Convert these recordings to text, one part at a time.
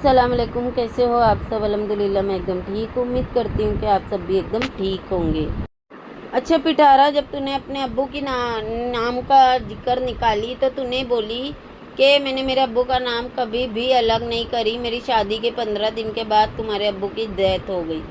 अस्सलाम वालेकुम। कैसे हो आप सब? अल्हम्दुलिल्लाह मैं एकदम ठीक हूँ। उम्मीद करती हूँ कि आप सब भी एकदम ठीक होंगे। अच्छा पिटारा, जब तूने अपने अब्बू की नाम का जिक्र निकाली तो तूने बोली कि मैंने मेरे अब्बू का नाम कभी भी अलग नहीं करी। मेरी शादी के 15 दिन के बाद तुम्हारे अब्बू की डेथ हो गई।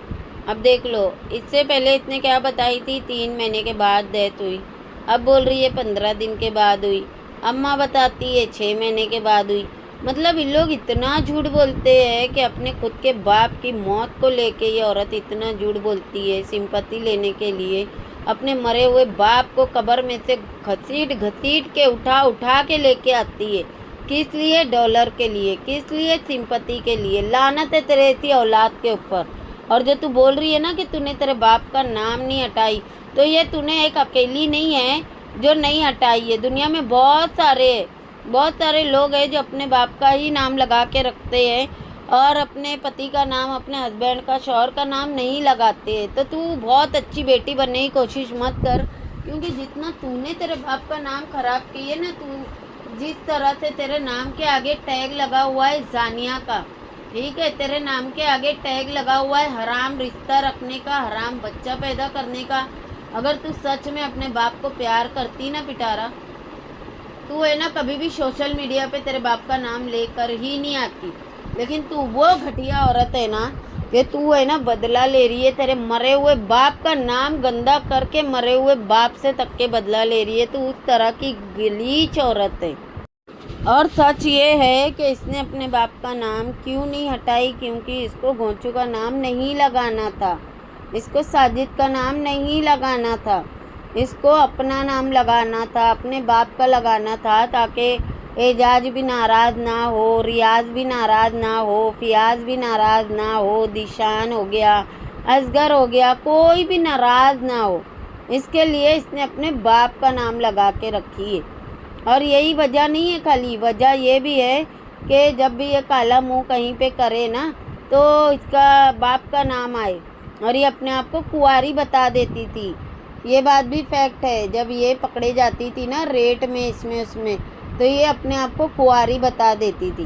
अब देख लो, इससे पहले इसने क्या बताई थी? 3 महीने के बाद डेथ हुई। अब बोल रही है 15 दिन के बाद हुई। अम्मा बताती है 6 महीने के बाद हुई। मतलब इन लोग इतना झूठ बोलते हैं कि अपने खुद के बाप की मौत को लेके ये औरत इतना झूठ बोलती है सिंपैथी लेने के लिए। अपने मरे हुए बाप को कब्र में से घसीट घसीट के उठा उठा के लेके आती है। किस लिए? डॉलर के लिए। किस लिए? सिंपैथी के लिए। लानत है तेरे ऐसी औलाद के ऊपर। और जो तू बोल रही है ना कि तूने तेरे बाप का नाम नहीं हटाई, तो ये तूने एक अकेली नहीं है जो नहीं हटाई है। दुनिया में बहुत सारे लोग हैं जो अपने बाप का ही नाम लगा के रखते हैं और अपने पति का नाम, अपने हस्बैंड का, शौहर का नाम नहीं लगाते हैं। तो तू बहुत अच्छी बेटी बनने की कोशिश मत कर, क्योंकि जितना तूने तेरे बाप का नाम खराब की है ना, तू जिस तरह से तेरे नाम के आगे टैग लगा हुआ है जानिया का, ठीक है, तेरे नाम के आगे टैग लगा हुआ है हराम रिश्ता रखने का, हराम बच्चा पैदा करने का। अगर तू सच में अपने बाप को प्यार करती ना पिटारा, तू है ना कभी भी सोशल मीडिया पे तेरे बाप का नाम लेकर ही नहीं आती। लेकिन तू वो घटिया औरत है ना कि तू है ना बदला ले रही है। तेरे मरे हुए बाप का नाम गंदा करके मरे हुए बाप से तक के बदला ले रही है। तू उस तरह की गलीच औरत है। और सच ये है कि इसने अपने बाप का नाम क्यों नहीं हटाई? क्योंकि इसको गोंचू का नाम नहीं लगाना था, इसको साजिद का नाम नहीं लगाना था, इसको अपना नाम लगाना था, अपने बाप का लगाना था, ताकि एजाज भी नाराज़ ना हो, रियाज भी नाराज़ ना हो, फियाज भी नाराज़ ना हो, दिशान हो गया, असगर हो गया, कोई भी नाराज़ ना हो। इसके लिए इसने अपने बाप का नाम लगा के रखी है। और यही वजह नहीं है, खाली वजह ये भी है कि जब भी ये काला मुंह कहीं पे करे ना, तो इसका बाप का नाम आए। और ये अपने आप को कुंवारी बता देती थी। ये बात भी फैक्ट है। जब ये पकड़े जाती थी ना रेट में, इसमें उसमें, तो ये अपने आप को कुंवारी बता देती थी,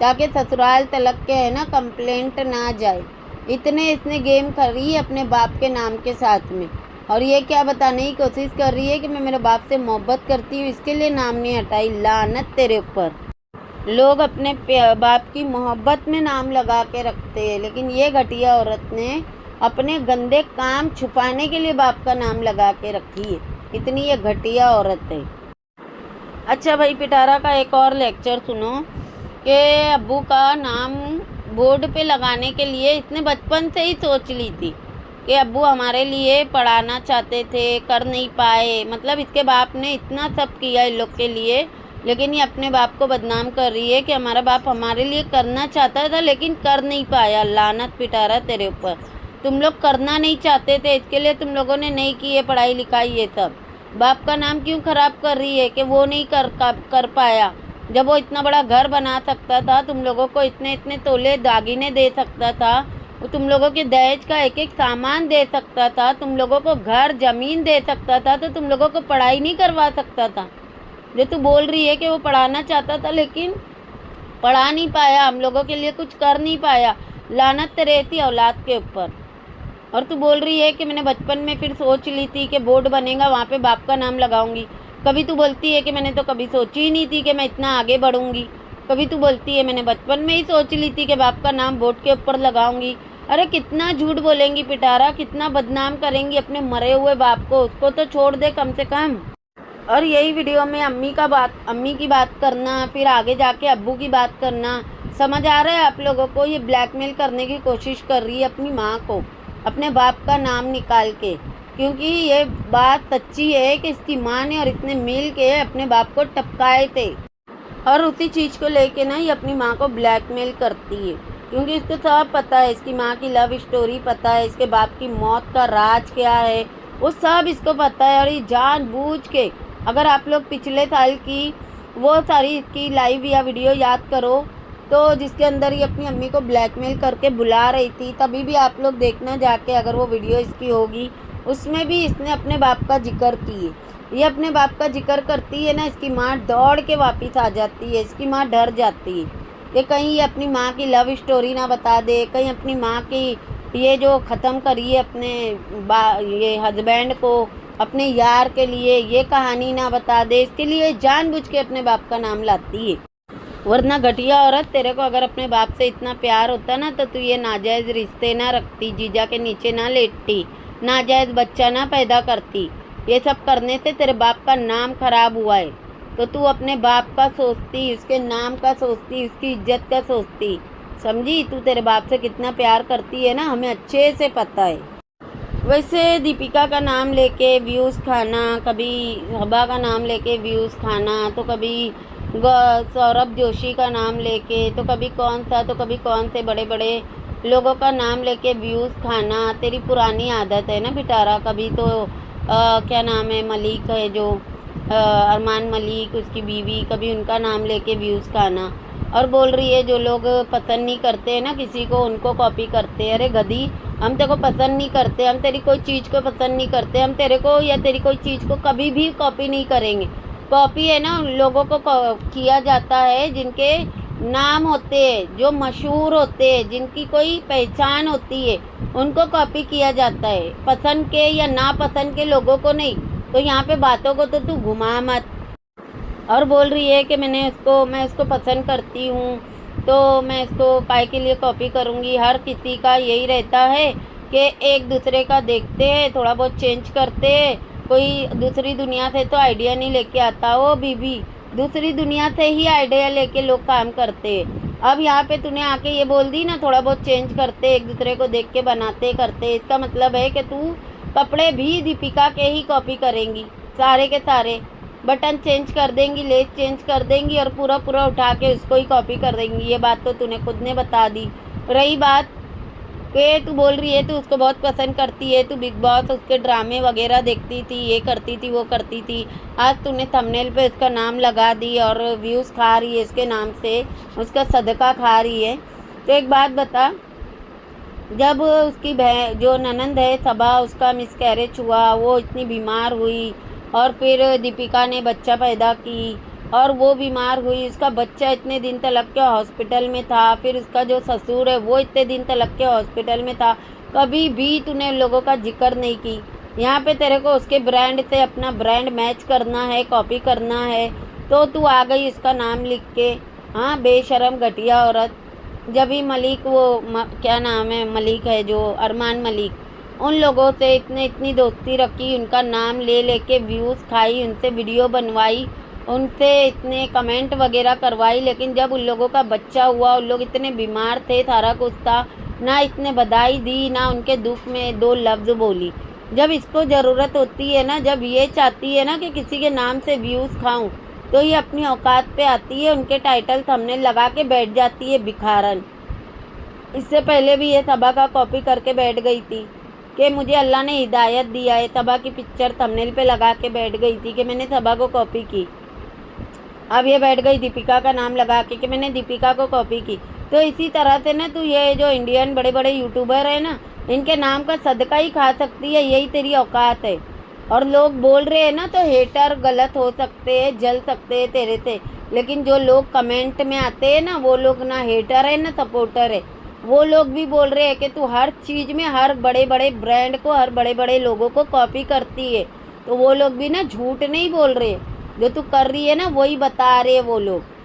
ताकि ससुराल तलक के है ना कंप्लेंट ना जाए। इतने इसने गेम करी अपने बाप के नाम के साथ में। और ये क्या बताने की कोशिश कर रही है कि मैं मेरे बाप से मोहब्बत करती हूँ, इसके लिए नाम नहीं हटाई। लानत तेरे ऊपर। लोग अपने बाप की मोहब्बत में नाम लगा के रखते हैं, लेकिन ये घटिया औरत ने अपने गंदे काम छुपाने के लिए बाप का नाम लगा के रखी है। इतनी ये घटिया औरत है। अच्छा भाई पिटारा का एक और लेक्चर सुनो कि अब्बू का नाम बोर्ड पे लगाने के लिए इसने बचपन से ही सोच ली थी कि अब्बू हमारे लिए पढ़ाना चाहते थे, कर नहीं पाए। मतलब इसके बाप ने इतना सब किया इन लोग के लिए, लेकिन ये अपने बाप को बदनाम कर रही है कि हमारा बाप हमारे लिए करना चाहता था लेकिन कर नहीं पाया। लानत पिटारा तेरे ऊपर। तुम लोग करना नहीं चाहते थे, इसके लिए तुम लोगों ने नहीं की है पढ़ाई लिखाई ये सब। बाप का नाम क्यों खराब कर रही है कि वो नहीं कर पाया? जब वो इतना बड़ा घर बना सकता था, तुम लोगों को इतने इतने तोले दागिने दे सकता था, वो तुम लोगों के दहेज का एक एक सामान दे सकता था, तुम लोगों को घर जमीन दे सकता था, तो तुम लोगों को पढ़ाई नहीं करवा सकता था? जो तू बोल रही है कि वो पढ़ाना चाहता था लेकिन पढ़ा नहीं पाया, हम लोगों के लिए कुछ कर नहीं पाया। लानत तेरे ऐसी औलाद के ऊपर। और तू बोल रही है कि मैंने बचपन में फिर सोच ली थी कि बोर्ड बनेगा वहाँ पे बाप का नाम लगाऊंगी। कभी तू बोलती है कि मैंने तो कभी सोची ही नहीं थी कि मैं इतना आगे बढ़ूंगी। कभी तू बोलती है मैंने बचपन में ही सोच ली थी कि बाप का नाम बोर्ड के ऊपर लगाऊंगी। अरे कितना झूठ बोलेंगी पिटारा, कितना बदनाम करेंगी अपने मरे हुए बाप को। उसको तो छोड़ दे कम से कम। और यही वीडियो में अम्मी की बात करना, फिर आगे जाके अब्बू की बात करना, समझ आ रहा है आप लोगों को? ये ब्लैकमेल करने की कोशिश कर रही है अपनी माँ को, अपने बाप का नाम निकाल के। क्योंकि ये बात सच्ची है कि इसकी माँ ने और इसने मिल के अपने बाप को टपकाए थे, और उसी चीज़ को लेके ना ये अपनी माँ को ब्लैकमेल करती है। क्योंकि इसको सब पता है, इसकी माँ की लव स्टोरी पता है, इसके बाप की मौत का राज क्या है, वो सब इसको पता है। और ये जानबूझ के, अगर आप लोग पिछले साल की वो सारी इसकी लाइव या वीडियो याद करो, तो जिसके अंदर ये अपनी अम्मी को ब्लैकमेल करके बुला रही थी, तभी भी आप लोग देखना जाके, अगर वो वीडियो इसकी होगी, उसमें भी इसने अपने बाप का जिक्र की है। ये अपने बाप का जिक्र करती है ना, इसकी माँ दौड़ के वापस आ जाती है, इसकी माँ डर जाती है। कि कहीं ये अपनी माँ की लव स्टोरी ना बता दे, कहीं अपनी माँ की ये जो ख़त्म करी है अपने ये हस्बैंड को अपने यार के लिए, ये कहानी ना बता दे। इसके लिए जानबूझ के अपने बाप का नाम लाती है। वरना घटिया औरत, तेरे को अगर अपने बाप से इतना प्यार होता ना तो तू ये नाजायज़ रिश्ते ना रखती, जीजा के नीचे ना लेटती, नाजायज़ बच्चा ना पैदा करती। ये सब करने से तेरे बाप का नाम खराब हुआ है। तो तू अपने बाप का सोचती, उसके नाम का सोचती, उसकी इज्जत का सोचती। समझी? तू तेरे बाप से कितना प्यार करती है ना, हमें अच्छे से पता है। वैसे दीपिका का नाम लेके व्यूज़ खाना, कभी हबा का नाम लेके व्यूज़ खाना, तो कभी सौरभ जोशी का नाम लेके, तो कभी कौन सा, तो कभी कौन से बड़े बड़े लोगों का नाम लेके व्यूज़ खाना तेरी पुरानी आदत है ना पिटारा। कभी तो क्या नाम है, मलिक है जो अरमान मलिक, उसकी बीवी, कभी उनका नाम लेके व्यूज़ खाना। और बोल रही है जो लोग पसंद नहीं करते हैं ना किसी को, उनको कॉपी करते हैं। अरे गधी, हम तेरे को पसंद नहीं करते, हम तेरी कोई चीज़ को पसंद नहीं करते, हम तेरे को या तेरी कोई चीज़ को कभी भी कॉपी नहीं करेंगे। कॉपी है ना उन लोगों को किया जाता है जिनके नाम होते हैं, जो मशहूर होते हैं, जिनकी कोई पहचान होती है, उनको कॉपी किया जाता है, पसंद के या नापसंद के लोगों को नहीं। तो यहाँ पे बातों को तो तू घुमा मत। और बोल रही है कि मैं उसको पसंद करती हूँ तो मैं इसको काहे के लिए कॉपी करूँगी। हर किसी का यही रहता है कि एक दूसरे का देखते हैं, थोड़ा बहुत चेंज करते हैं। कोई दूसरी दुनिया से तो आइडिया नहीं लेके आता। ओ बीबी, दूसरी दुनिया से ही आइडिया लेके लोग काम करते हैं। अब यहाँ पे तूने आके ये बोल दी ना, थोड़ा बहुत चेंज करते, एक दूसरे को देख के बनाते करते, इसका मतलब है कि तू कपड़े भी दीपिका के ही कॉपी करेंगी, सारे के सारे। बटन चेंज कर देंगी, लेस चेंज कर देंगी और पूरा पूरा उठा के उसको ही कॉपी कर देंगी। ये बात तो तूने खुद ने बता दी। रही बात कि तू बोल रही है तू उसको बहुत पसंद करती है, तू बिग बॉस उसके ड्रामे वगैरह देखती थी, ये करती थी, वो करती थी। आज तूने थंबनेल पे उसका नाम लगा दी और व्यूज़ खा रही है इसके नाम से, उसका सदका खा रही है। तो एक बात बता, जब उसकी जो ननंद है सबा, उसका मिसकैरेज हुआ, वो इतनी बीमार हुई और फिर दीपिका ने बच्चा पैदा की और वो बीमार हुई, उसका बच्चा इतने दिन तक के हॉस्पिटल में था, फिर उसका जो ससुर है वो इतने दिन तक के हॉस्पिटल में था, कभी भी तूने लोगों का जिक्र नहीं की। यहाँ पे तेरे को उसके ब्रांड से अपना ब्रांड मैच करना है, कॉपी करना है, तो तू आ गई इसका नाम लिख के। हाँ, बेशरम घटिया औरत। जब ही मलिक, क्या नाम है, मलिक है जो अरमान मलिक, उन लोगों से इतनी दोस्ती रखी, उनका नाम ले लेके व्यूज़ खाई, उनसे वीडियो बनवाई, उनसे इतने कमेंट वगैरह करवाई, लेकिन जब उन लोगों का बच्चा हुआ, उन लोग इतने बीमार थे, सारा कुछ था, ना इतने बधाई दी, ना उनके दुख में दो लफ्ज़ बोली। जब इसको ज़रूरत होती है ना, जब ये चाहती है ना कि किसी के नाम से व्यूज़ खाऊं, तो ये अपनी औकात पे आती है, उनके टाइटल थंबनेल लगा के बैठ जाती है भिखारन। इससे पहले भी ये सबा का कॉपी करके बैठ गई थी कि मुझे अल्लाह ने हिदायत दिया है, सबा की पिक्चर थंबनेल पे लगा के बैठ गई थी कि मैंने सबा को कॉपी की। अब ये बैठ गई दीपिका का नाम लगा के कि मैंने दीपिका को कॉपी की। तो इसी तरह से ना तू ये जो इंडियन बड़े बड़े यूट्यूबर है ना, इनके नाम का सदका ही खा सकती है, यही तेरी औकात है। और लोग बोल रहे हैं ना, तो हेटर गलत हो सकते हैं, जल सकते हैं तेरे से, लेकिन जो लोग कमेंट में आते हैं ना, वो लोग ना हेटर है ना सपोर्टर है। वो लोग भी बोल रहे हैं कि तू हर चीज़ में हर बड़े बड़े ब्रांड को, हर बड़े बड़े लोगों को कॉपी करती है। तो वो लोग भी ना झूठ नहीं बोल रहे, जो तू कर रही है ना वही बता रहे वो लोग।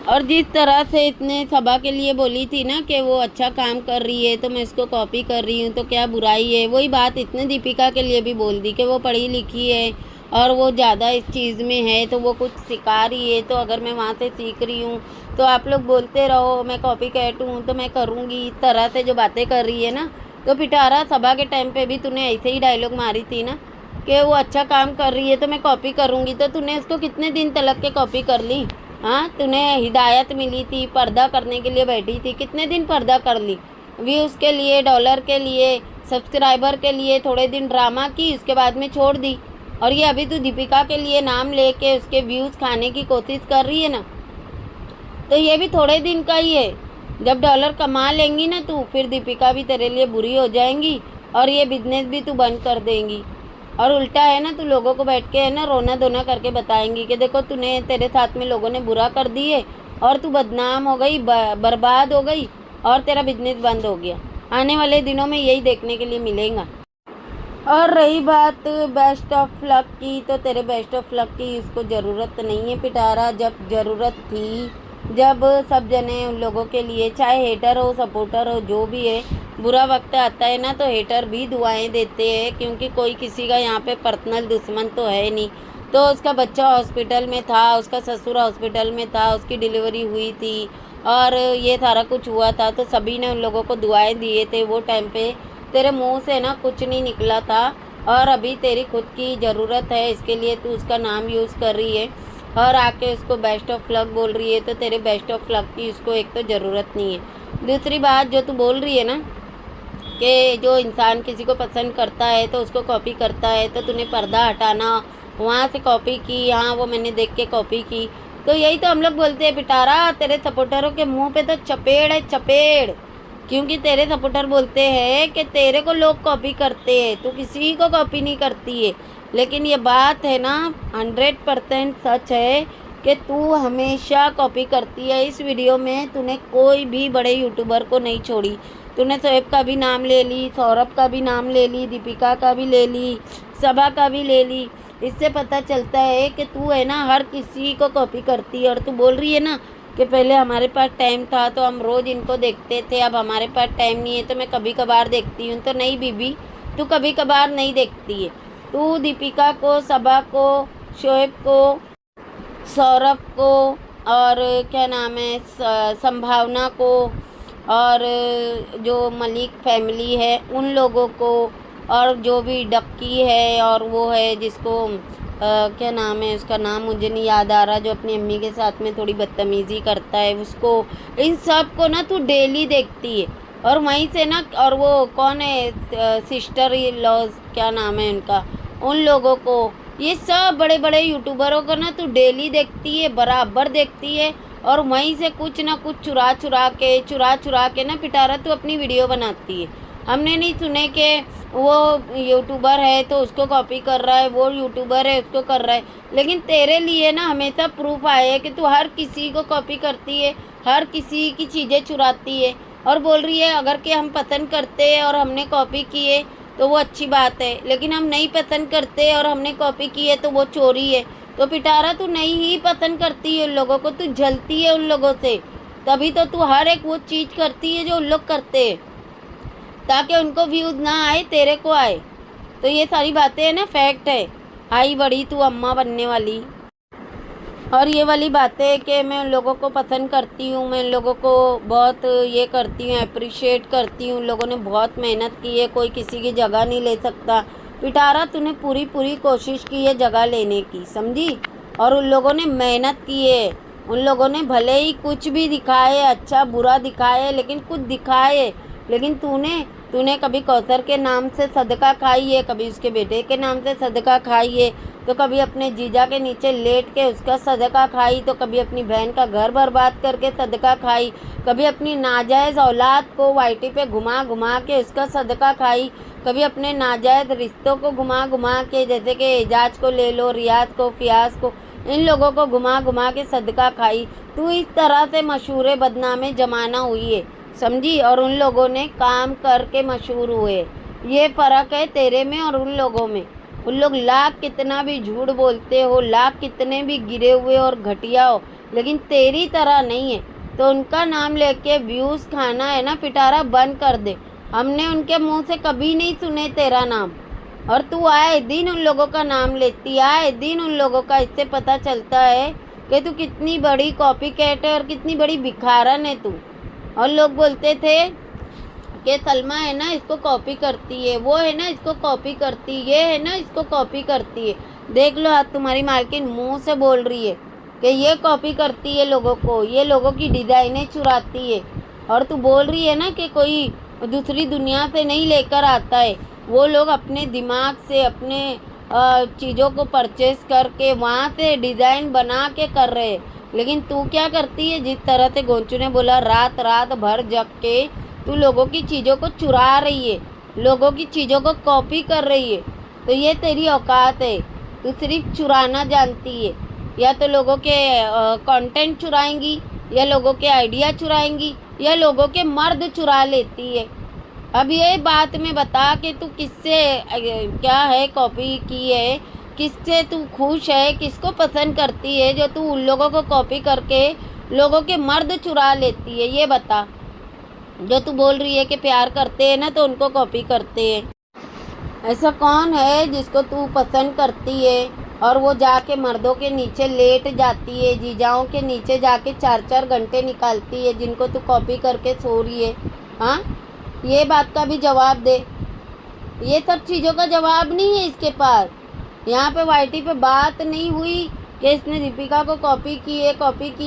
और जिस तरह से इतने सबा के लिए बोली थी ना कि वो अच्छा काम कर रही है तो मैं इसको कॉपी कर रही हूँ, तो क्या बुराई है, वही बात इतने दीपिका के लिए भी बोल दी कि वो पढ़ी लिखी है और वो ज़्यादा इस चीज़ में है, तो वो कुछ सिखा रही है, तो अगर मैं वहाँ से सीख रही हूँ तो आप लोग बोलते रहो मैं कॉपी कैट हूँ तो मैं करूँगी। इस तरह से जो बातें कर रही है ना, तो पिटारा सबा के टाइम पे भी तूने ऐसे ही डायलॉग मारी थी ना कि वो अच्छा काम कर रही है तो मैं कॉपी करूँगी, तो तूने उसको कितने दिन तलक के कॉपी कर ली। हाँ, तूने हिदायत मिली थी, पर्दा करने के लिए बैठी थी, कितने दिन पर्दा कर ली, व्यूज़ के लिए, डॉलर के लिए, सब्सक्राइबर के लिए, थोड़े दिन ड्रामा की, उसके बाद में छोड़ दी। और ये अभी तू दीपिका के लिए नाम लेके उसके व्यूज़ खाने की कोशिश कर रही है ना, तो ये भी थोड़े दिन का ही है। जब डॉलर कमा लेंगी ना तू, फिर दीपिका भी तेरे लिए बुरी हो जाएंगी और ये बिजनेस भी तू बंद कर देंगी। और उल्टा है ना, तू लोगों को बैठ के है ना रोना धोना करके बताएंगी कि देखो तूने, तेरे साथ में लोगों ने बुरा कर दिए, और तू बदनाम हो गई, बर्बाद हो गई और तेरा बिजनेस बंद हो गया। आने वाले दिनों में यही देखने के लिए मिलेगा। और रही बात बेस्ट ऑफ लक की, तो तेरे बेस्ट ऑफ लक की उसको ज़रूरत नहीं है पिटारा। जब ज़रूरत थी, जब सब जने उन लोगों के लिए, चाहे हेटर हो सपोर्टर हो जो भी है, बुरा वक्त आता है ना तो हेटर भी दुआएं देते हैं, क्योंकि कोई किसी का यहाँ पे पर्सनल दुश्मन तो है नहीं। तो उसका बच्चा हॉस्पिटल में था, उसका ससुर हॉस्पिटल में था, उसकी डिलीवरी हुई थी और ये सारा कुछ हुआ था, तो सभी ने उन लोगों को दुआएं दिए थे। वो टाइम पे तेरे मुंह से ना कुछ नहीं निकला था, और अभी तेरी खुद की ज़रूरत है, इसके लिए तू उसका नाम यूज़ कर रही है और आके उसको बेस्ट ऑफ लक बोल रही है। तो तेरे बेस्ट ऑफ लक की उसको एक तो ज़रूरत नहीं है। दूसरी बात जो तू बोल रही है ना कि जो इंसान किसी को पसंद करता है तो उसको कॉपी करता है, तो तूने पर्दा हटाना वहाँ से कॉपी की, हाँ वो मैंने देख के कॉपी की। तो यही तो हम लोग बोलते हैं पिटारा, तेरे सपोर्टरों के मुंह पे तो चपेड़ है चपेड़, क्योंकि तेरे सपोर्टर बोलते हैं कि तेरे को लोग कॉपी करते हैं, तू किसी को कॉपी नहीं करती है। लेकिन ये बात है ना 100% सच है कि तू हमेशा कॉपी करती है। इस वीडियो में तूने कोई भी बड़े यूट्यूबर को नहीं छोड़ी, तूने शोएब का भी नाम ले ली, सौरभ का भी नाम ले ली, दीपिका का भी ले ली, सबा का भी ले ली। इससे पता चलता है कि तू है ना हर किसी को कॉपी करती है। और तू बोल रही है ना कि पहले हमारे पास टाइम था तो हम रोज़ इनको देखते थे, अब हमारे पास टाइम नहीं है तो मैं कभी कभार देखती हूँ। तो नहीं बीबी, तू कभी कभार नहीं देखती है। तू दीपिका को, सबा को, शोएब को, सौरभ को और क्या नाम है संभावना को और जो मलिक फैमिली है उन लोगों को, और जो भी डक्की है और वो है जिसको क्या नाम है उसका नाम मुझे नहीं याद आ रहा, जो अपनी अम्मी के साथ में थोड़ी बदतमीज़ी करता है उसको, इन सब को ना तू डेली देखती है। और वहीं से ना, और वो कौन है सिस्टर लॉज क्या नाम है उनका, उन लोगों को, ये सब बड़े बड़े यूट्यूबरों को ना तू डेली देखती है, बराबर देखती है। और वहीं से कुछ ना कुछ चुरा चुरा के ना पिटारा तू अपनी वीडियो बनाती है। हमने नहीं सुने कि वो यूट्यूबर है तो उसको कॉपी कर रहा है, वो यूट्यूबर है उसको कर रहा है, लेकिन तेरे लिए ना हमेशा प्रूफ आए है कि तू हर किसी को कॉपी करती है, हर किसी की चीज़ें चुराती है। और बोल रही है अगर कि हम पसंद करते हैं और हमने कॉपी की है तो वो अच्छी बात है, लेकिन हम नहीं पसंद करते और हमने कॉपी की है तो वो चोरी है। तो पिटारा तू नहीं ही पसंद करती है उन लोगों को, तू जलती है उन लोगों से, तभी तो तू हर एक वो चीज़ करती है जो उन लोग करते हैं, ताकि उनको व्यूज़ ना आए तेरे को आए। तो ये सारी बातें हैं ना फैक्ट है। आई बड़ी तू अम्मा बनने वाली। और ये वाली बातें कि मैं उन लोगों को पसंद करती हूँ, मैं उन लोगों को बहुत ये करती हूँ, अप्रिशिएट करती हूँ, उन लोगों ने बहुत मेहनत की है, कोई किसी की जगह नहीं ले सकता। पिटारा तूने पूरी कोशिश की है जगह लेने की, समझी? और उन लोगों ने मेहनत की है, उन लोगों ने भले ही कुछ भी दिखाए, अच्छा बुरा दिखाए, लेकिन कुछ दिखाए। लेकिन तूने कभी कौसर के नाम से सदका खाई है, कभी उसके बेटे के नाम से सदका खाई है, तो कभी अपने जीजा के नीचे लेट के उसका सदका खाई, तो कभी अपनी बहन का घर बर्बाद करके सदका खाई, कभी अपनी नाजायज़ औलाद को वाईटी पे घुमा के उसका सदका खाई, कभी अपने नाजायज़ रिश्तों को घुमा के, जैसे कि एजाज को ले लो, रियाज को, फियाज को, इन लोगों को घुमा के सदका खाई। तू इस तरह से मशहूर बदनामे ज़माना हुई है, समझी? और उन लोगों ने काम करके मशहूर हुए। ये फ़र्क है तेरे में और उन लोगों में। उन लोग लाख कितना भी झूठ बोलते हो, लाख कितने भी गिरे हुए और घटिया हो, लेकिन तेरी तरह नहीं है। तो उनका नाम लेके व्यूज़ खाना है ना पिटारा, बंद कर दे। हमने उनके मुंह से कभी नहीं सुने तेरा नाम, और तू आए दिन उन लोगों का नाम लेती, आए दिन उन लोगों का। इससे पता चलता है कि तू कितनी बड़ी कॉपी कैट है और कितनी बड़ी भिखारन है तू। और लोग बोलते थे कि सलमा है ना इसको कॉपी करती है, वो है ना इसको कॉपी करती है, ये है ना इसको कॉपी करती है। देख लो आज तुम्हारी मालकिन मुंह से बोल रही है कि ये कॉपी करती है लोगों को, ये लोगों की डिज़ाइनें चुराती है। और तू बोल रही है ना कि कोई दूसरी दुनिया से नहीं लेकर आता है, वो लोग अपने दिमाग से अपने चीज़ों को परचेस करके वहाँ से डिज़ाइन बना के कर रहे हैं। लेकिन तू क्या करती है, जिस तरह से गोंचू ने बोला, रात भर जग के तू लोगों की चीज़ों को चुरा रही है, लोगों की चीज़ों को कॉपी कर रही है। तो ये तेरी औकात है, तू सिर्फ चुराना जानती है। या तो लोगों के कंटेंट चुराएंगी या लोगों के आइडिया चुराएंगी या लोगों के मर्द चुरा लेती है। अब ये बात में बता कि तू किससे क्या है कॉपी की है, किससे तू खुश है, किसको पसंद करती है जो तू उन लोगों को कॉपी करके लोगों के मर्द चुरा लेती है, ये बता। जो तू बोल रही है कि प्यार करते हैं ना तो उनको कॉपी करते हैं। ऐसा कौन है जिसको तू पसंद करती है और वो जाके मर्दों के नीचे लेट जाती है, जीजाओं के नीचे जाके 4-4 घंटे निकालती है, जिनको तू कॉपी करके सो रही है। हाँ, ये बात का भी जवाब दे। ये सब चीज़ों का जवाब नहीं है इसके पास। यहाँ पे वाईटी पे बात नहीं हुई कि इसने दीपिका को कॉपी की है,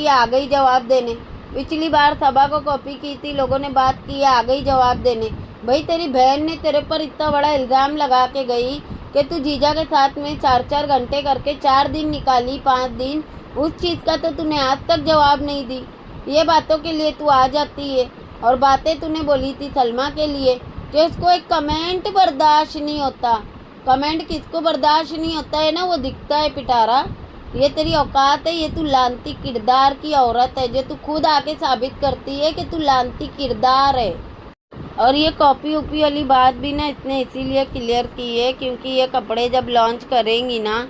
आ गई जवाब देने। पिछली बार सबा को कॉपी की थी, लोगों ने बात की है, आ गई जवाब देने। भाई तेरी बहन ने तेरे पर इतना बड़ा इल्ज़ाम लगा के गई कि तू जीजा के साथ में 4-4 घंटे करके 4 दिन निकाली, 5 दिन, उस चीज़ का तो तूने आज तक जवाब नहीं दी। ये बातों के लिए तू आ जाती है। और बातें तूने बोली थी सलमा के लिए कि उसको एक कमेंट बर्दाश्त नहीं होता। कमेंट किसको बर्दाश्त नहीं होता है ना, वो दिखता है पिटारा। ये तेरी औकात है, ये तू लानती किरदार की औरत है, जो तू खुद आके साबित करती है कि तू लानती किरदार है। और ये कॉपी उपी वाली बात भी ना इसने इसीलिए क्लियर की है क्योंकि ये कपड़े जब लॉन्च करेंगी ना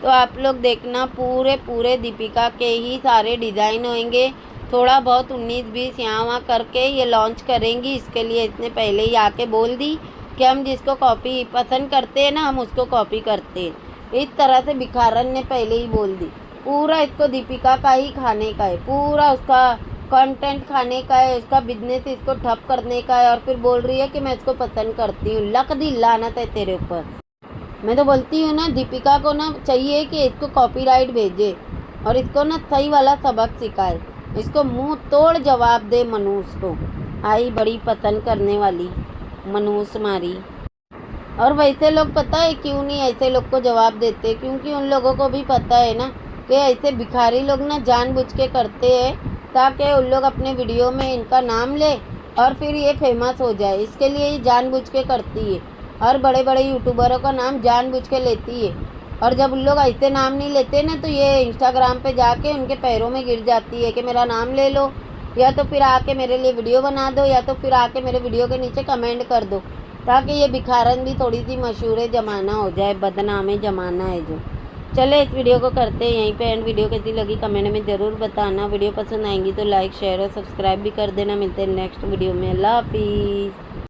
तो आप लोग देखना पूरे दीपिका के ही सारे डिज़ाइन होंगे। थोड़ा बहुत 19-20 यहाँ वहाँ करके ये लॉन्च करेंगी। इसके लिए इसने पहले ही आके बोल दी कि हम जिसको कॉपी पसंद करते हैं ना हम उसको कॉपी करते हैं। इस तरह से भिखारन ने पहले ही बोल दी। पूरा इसको दीपिका का ही खाने का है, पूरा उसका कंटेंट खाने का है, उसका बिजनेस इसको ठप करने का है। और फिर बोल रही है कि मैं इसको पसंद करती हूँ। लक दी लानत है तेरे ऊपर। मैं तो बोलती हूँ ना दीपिका को ना चाहिए कि इसको कॉपीराइट भेजे और इसको ना सही वाला सबक सिखाए। इसको मुंह तोड़ जवाब दे मनूस को। आई बड़ी पसंद करने वाली मनूस मारी। और वैसे लोग पता है क्यों नहीं ऐसे लोग को जवाब देते, क्योंकि उन लोगों को भी पता है ना कि ऐसे भिखारी लोग ना जानबूझ के करते हैं ताकि उन लोग अपने वीडियो में इनका नाम ले और फिर ये फेमस हो जाए। इसके लिए ये जानबूझ के करती है और बड़े बड़े यूट्यूबरों का नाम जानबूझ के लेती है। और जब उन लोग ऐसे नाम नहीं लेते ना तो ये इंस्टाग्राम पे जाके उनके पैरों में गिर जाती है कि मेरा नाम ले लो, या तो फिर आके मेरे लिए वीडियो बना दो, या तो फिर आके मेरे वीडियो के नीचे कमेंट कर दो, ताकि ये भिखारन भी थोड़ी सी मशहूर ज़माना हो जाए। बदनाम ज़माना है जो। चले इस वीडियो को करते हैं यहीं पे एंड। वीडियो कैसी लगी कमेंट में ज़रूर बताना। वीडियो पसंद आएंगी तो लाइक शेयर और सब्सक्राइब भी कर देना। मिलते हैं नेक्स्ट वीडियो में। अल्लाह हाफिज़।